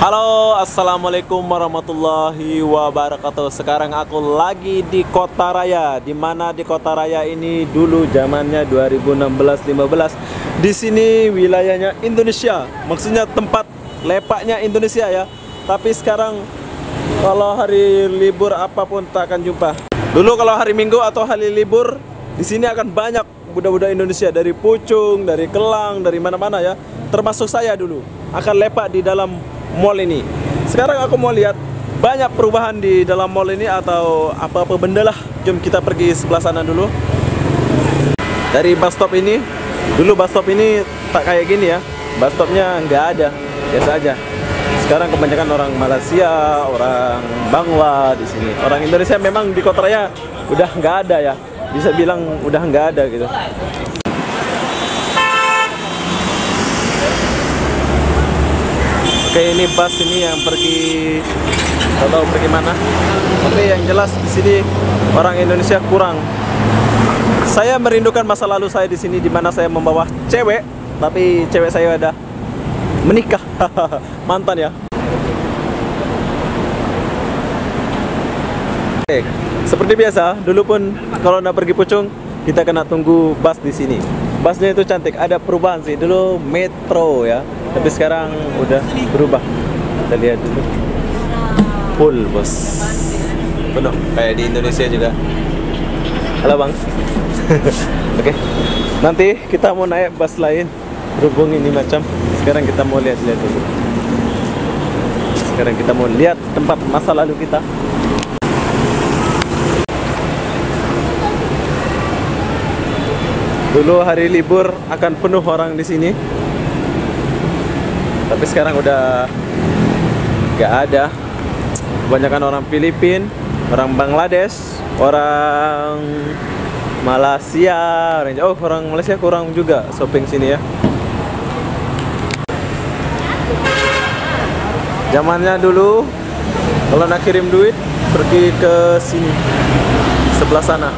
Halo, assalamualaikum warahmatullahi wabarakatuh. Sekarang aku lagi di Kota Raya. Dimana di Kota Raya ini dulu zamannya 2016-15. Di sini wilayahnya Indonesia, maksudnya tempat lepaknya Indonesia ya. Tapi sekarang kalau hari libur apapun tak akan jumpa. Dulu kalau hari Minggu atau hari libur di sini akan banyak budak-budak Indonesia dari Pucung, dari Kelang, dari mana-mana ya. Termasuk saya dulu akan lepak di dalam mall ini. Sekarang aku mau lihat banyak perubahan di dalam mall ini atau apa-apa benda lah. Jom kita pergi sebelah sana dulu. Dari bus stop ini, dulu bus stop ini tak kayak gini ya. Bus stopnya nggak ada, biasa aja. Sekarang kebanyakan orang Malaysia, orang Bangla di sini. Orang Indonesia memang di Kota Raya udah nggak ada ya. Bisa bilang udah nggak ada gitu. Oke, ini bus ini yang pergi, nggak tahu pergi mana. Oke, yang jelas di sini orang Indonesia kurang. Saya merindukan masa lalu saya di sini, di mana saya membawa cewek, tapi cewek saya ada menikah, mantan ya. Oke, seperti biasa, dulu pun kalau nak pergi Pucung, kita kena tunggu bus di sini. Busnya itu cantik, ada perubahan sih. Dulu metro ya, tapi sekarang udah berubah. Kita lihat dulu. Full bos, penuh kayak di Indonesia juga. Halo bang. Oke, nanti kita mau naik bus lain berhubung ini macam. Sekarang kita mau lihat-lihat dulu. Sekarang kita mau lihat tempat masa lalu kita. Dulu hari libur akan penuh orang di sini, tapi sekarang udah gak ada. Kebanyakan orang Filipina, orang Bangladesh, orang Malaysia, orang Malaysia kurang juga shopping sini ya. Zamannya dulu kalau nak kirim duit pergi ke sini sebelah sana,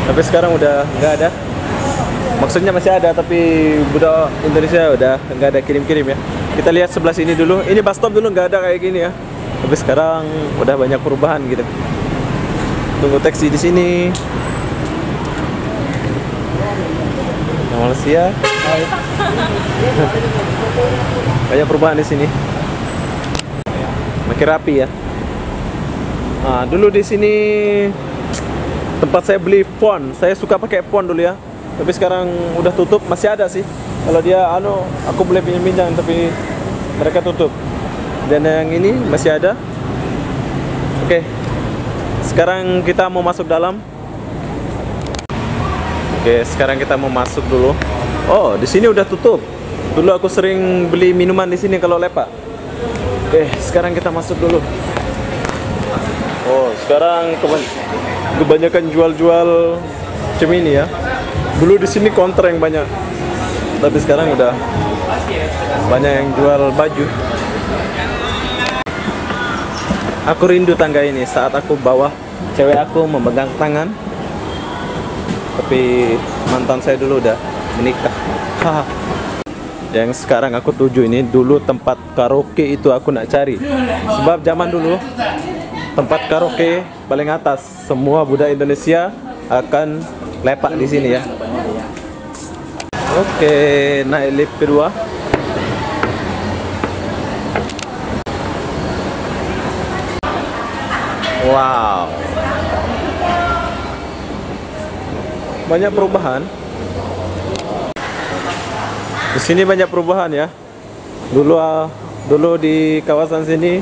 tapi sekarang udah nggak ada. Maksudnya masih ada, tapi budak Indonesia udah nggak ada kirim-kirim ya. Kita lihat sebelah sini dulu. Ini bus stop dulu nggak ada kayak gini ya, tapi sekarang udah banyak perubahan gitu. Tunggu taksi di sini. Malaysia. Hai. Banyak perubahan di sini. Makin rapi ya. Nah, dulu di sini tempat saya beli phone. Saya suka pakai phone dulu ya. Tapi sekarang udah tutup, masih ada sih. Kalau dia aku boleh pinjam-pinjam, tapi mereka tutup. Dan yang ini masih ada. Oke. Sekarang kita mau masuk dalam. Oke, sekarang kita mau masuk dulu. Oh, di sini udah tutup. Dulu aku sering beli minuman di sini kalau lepak. Oke, sekarang kita masuk dulu. Oh, sekarang kebanyakan jual-jual macam ini ya. Dulu di sini counter yang banyak, tapi sekarang udah banyak yang jual baju. Aku rindu tangga ini saat aku bawa cewek aku memegang tangan. Tapi mantan saya dulu udah menikah. Yang sekarang aku tuju ini dulu tempat karaoke itu aku nak cari. Sebab zaman dulu tempat karaoke paling atas, semua budak Indonesia akan lepak di sini ya. Oke, naik lift kedua. Wow, banyak perubahan. Di sini banyak perubahan ya. Dulu di kawasan sini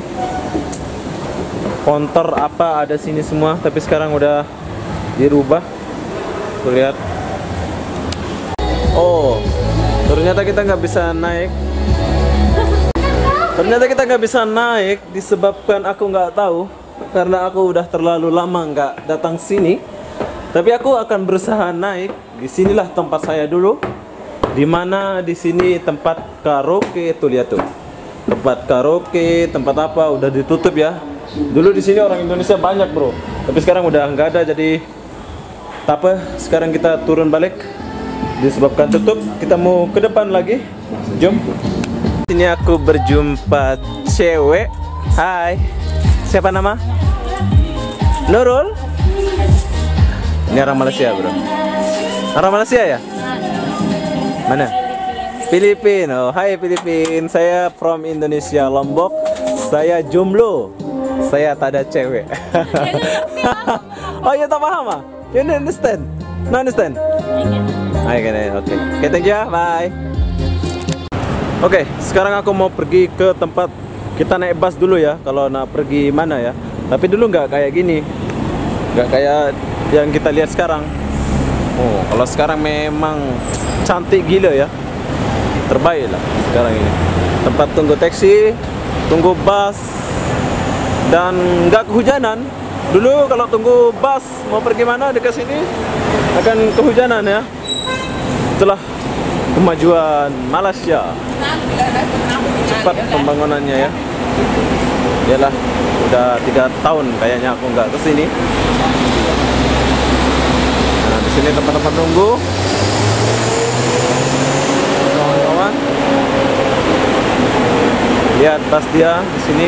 counter apa ada sini semua, tapi sekarang udah dirubah. Tuh lihat. Oh, ternyata kita nggak bisa naik. Ternyata kita nggak bisa naik disebabkan aku nggak tahu, karena aku udah terlalu lama nggak datang sini. Tapi aku akan berusaha naik. Disinilah tempat saya dulu. Dimana di sini tempat karaoke, tuh lihat tuh. Tempat karaoke, tempat apa udah ditutup ya. Dulu di sini orang Indonesia banyak bro, tapi sekarang udah nggak ada. Jadi tak apa, sekarang kita turun balik disebabkan tutup. Kita mau ke depan lagi. Jom. sini aku berjumpa cewek. Hai. Siapa nama? Nurul. Ini orang Malaysia, bro. Orang Malaysia ya? Mana? Filipina. Oh, hai Filipina. Saya from Indonesia, Lombok. Saya jomblo. Saya tak ada cewek. Oh, you tak paham ah? You don't understand? No understand? I get it. Okay. Okay, thank you. Bye. Oke, sekarang aku mau pergi ke tempat kita naik bus dulu ya. Kalau nak pergi mana ya? Tapi dulu nggak kayak gini, nggak kayak yang kita lihat sekarang. Oh, kalau sekarang memang cantik gila ya, terbaik lah sekarang ini. Tempat tunggu taksi, tunggu bus, dan nggak kehujanan. Dulu kalau tunggu bus mau pergi mana dekat sini akan kehujanan ya. Itulah kemajuan Malaysia. Cepat pembangunannya ya. Yalah, udah 3 tahun kayaknya aku nggak kesini. Nah, di sini tempat-tempat nunggu. Kawan-kawan, lihat bus dia di sini.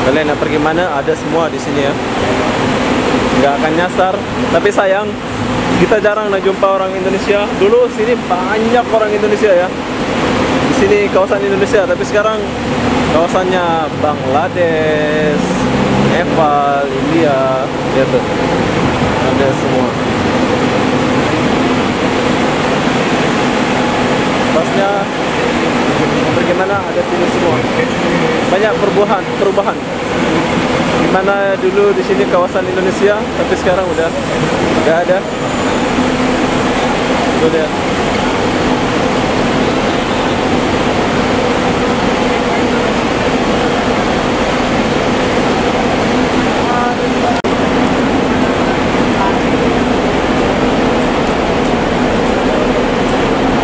Kalian nak pergi mana? Ada semua di sini ya. Nggak akan nyasar. Tapi sayang, kita jarang nak jumpa orang Indonesia. Dulu sini banyak orang Indonesia ya. Di sini kawasan Indonesia, tapi sekarang kawasannya Bangladesh, Nepal, India, ya tuh. Ada semua. Busnya pergi mana ada sini semua. Banyak perubahan. Dimana dulu di sini kawasan Indonesia, tapi sekarang udah nggak ada. Tuh dia.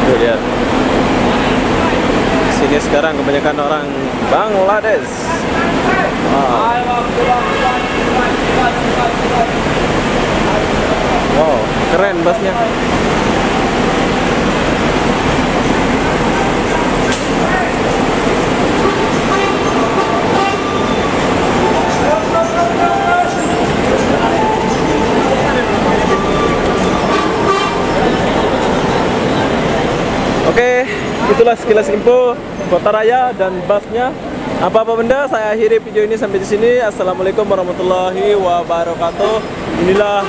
Tuh dia. Di sini sekarang kebanyakan orang Bangladesh. Wow, keren busnya. Oke, itulah sekilas info Kota Raya dan busnya. Apa-apa benda, saya akhiri video ini sampai di sini. Assalamualaikum warahmatullahi wabarakatuh. Inilah